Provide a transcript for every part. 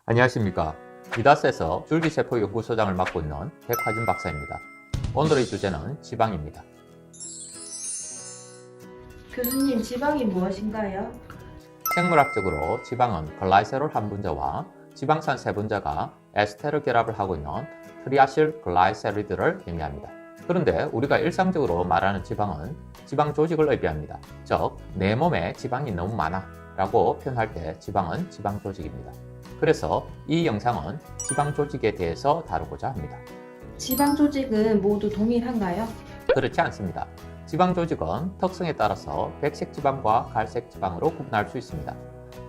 안녕하십니까. 이다스에서 줄기세포 연구소장을 맡고 있는 백화준 박사입니다. 오늘의 주제는 지방입니다. 교수님, 지방이 무엇인가요? 생물학적으로 지방은 글라이세롤 한 분자와 지방산 세 분자가 에스테르 결합을 하고 있는 트리아실 글라이세리드를 의미합니다. 그런데 우리가 일상적으로 말하는 지방은 지방 조직을 의미합니다. 즉, 내 몸에 지방이 너무 많아 라고 표현할 때 지방은 지방 조직입니다. 그래서 이 영상은 지방 조직에 대해서 다루고자 합니다. 지방 조직은 모두 동일한가요? 그렇지 않습니다. 지방 조직은 특성에 따라서 백색 지방과 갈색 지방으로 구분할 수 있습니다.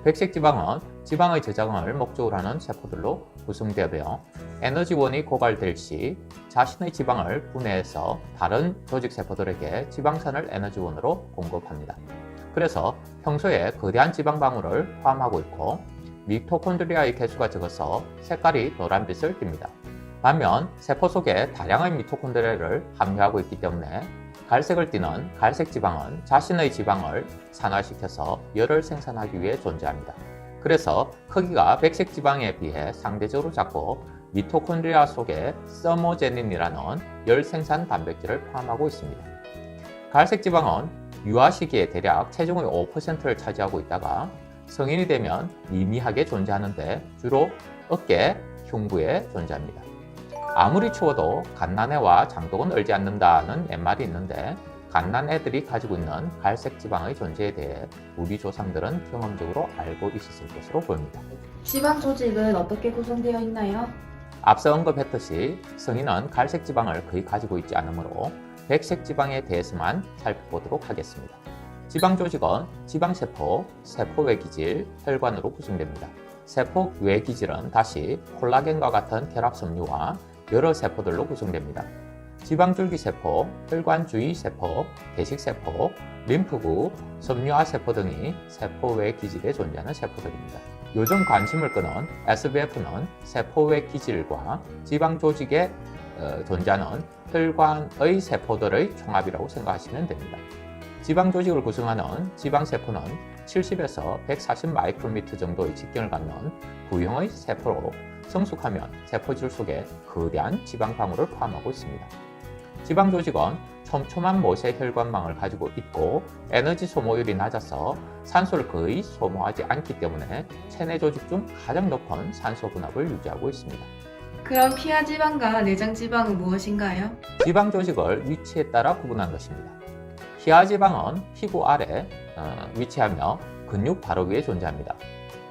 백색 지방은 지방의 저장을 목적으로 하는 세포들로 구성되며 에너지원이 고갈될 시 자신의 지방을 분해해서 다른 조직 세포들에게 지방산을 에너지원으로 공급합니다. 그래서 평소에 거대한 지방 방울을 포함하고 있고 미토콘드리아의 개수가 적어서 색깔이 노란빛을 띱니다. 반면 세포 속에 다량의 미토콘드리아를 함유하고 있기 때문에 갈색을 띠는 갈색 지방은 자신의 지방을 산화시켜서 열을 생산하기 위해 존재합니다. 그래서 크기가 백색 지방에 비해 상대적으로 작고 미토콘드리아 속에 서모제닌이라는 열 생산 단백질을 포함하고 있습니다. 갈색 지방은 유아 시기에 대략 체중의 5%를 차지하고 있다가 성인이 되면 미미하게 존재하는데 주로 어깨, 흉부에 존재합니다. 아무리 추워도 갓난애와 장독은 얼지 않는다는 옛말이 있는데 갓난애들이 가지고 있는 갈색 지방의 존재에 대해 우리 조상들은 경험적으로 알고 있었을 것으로 보입니다. 지방 조직은 어떻게 구성되어 있나요? 앞서 언급했듯이 성인은 갈색 지방을 거의 가지고 있지 않으므로 백색 지방에 대해서만 살펴보도록 하겠습니다. 지방 조직은 지방세포, 세포 외기질, 혈관으로 구성됩니다. 세포 외기질은 다시 콜라겐과 같은 결합섬유와 여러 세포들로 구성됩니다. 지방줄기세포, 혈관 주위 세포, 대식세포, 림프구, 섬유화 세포 등이 세포 외기질에 존재하는 세포들입니다. 요즘 관심을 끄는 SBF는 세포 외기질과 지방 조직에 존재하는 혈관의 세포들의 총합이라고 생각하시면 됩니다. 지방 조직을 구성하는 지방세포는 70에서 140 마이크로미터 정도의 직경을 갖는 구형의 세포로 성숙하면 세포질 속에 거대한 지방 방울을 포함하고 있습니다. 지방 조직은 촘촘한 모세 혈관망을 가지고 있고 에너지 소모율이 낮아서 산소를 거의 소모하지 않기 때문에 체내 조직 중 가장 높은 산소 분압을 유지하고 있습니다. 그럼 피하 지방과 내장 지방은 무엇인가요? 지방 조직을 위치에 따라 구분한 것입니다. 피하지방은 피부 아래 위치하며 근육 바로 위에 존재합니다.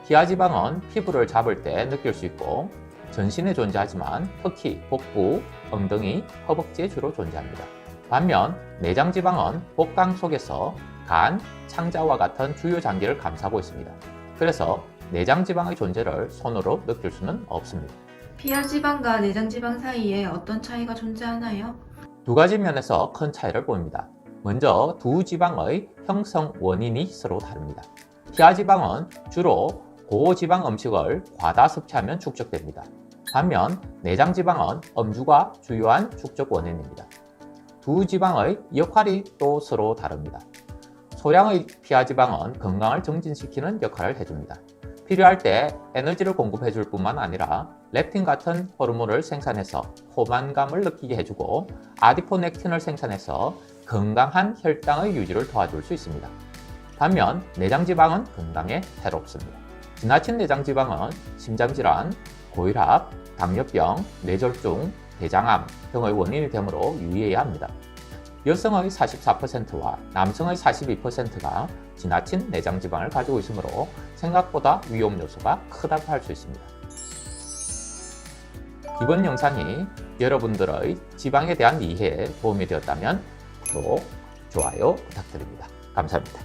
피하지방은 피부를 잡을 때 느낄 수 있고 전신에 존재하지만 특히 복부, 엉덩이, 허벅지에 주로 존재합니다. 반면 내장지방은 복강 속에서 간, 창자와 같은 주요 장기를 감싸고 있습니다. 그래서 내장지방의 존재를 손으로 느낄 수는 없습니다. 피하 지방과 내장 지방 사이에 어떤 차이가 존재하나요? 두 가지 면에서 큰 차이를 보입니다. 먼저 두 지방의 형성 원인이 서로 다릅니다. 피하지방은 주로 고지방 음식을 과다 섭취하면 축적됩니다. 반면 내장지방은 음주가 주요한 축적 원인입니다. 두 지방의 역할이 또 서로 다릅니다. 소량의 피하지방은 건강을 정진시키는 역할을 해줍니다. 필요할 때 에너지를 공급해줄 뿐만 아니라 렙틴 같은 호르몬을 생산해서 포만감을 느끼게 해주고 아디포넥틴을 생산해서 건강한 혈당의 유지를 도와줄 수 있습니다. 반면 내장지방은 건강에 해롭습니다. 지나친 내장지방은 심장질환, 고혈압, 당뇨병, 뇌졸중, 대장암 등의 원인이 되므로 유의해야 합니다. 여성의 44%와 남성의 42%가 지나친 내장지방을 가지고 있으므로 생각보다 위험 요소가 크다고 할 수 있습니다. 이번 영상이 여러분들의 지방에 대한 이해에 도움이 되었다면 구독, 좋아요 부탁드립니다. 감사합니다.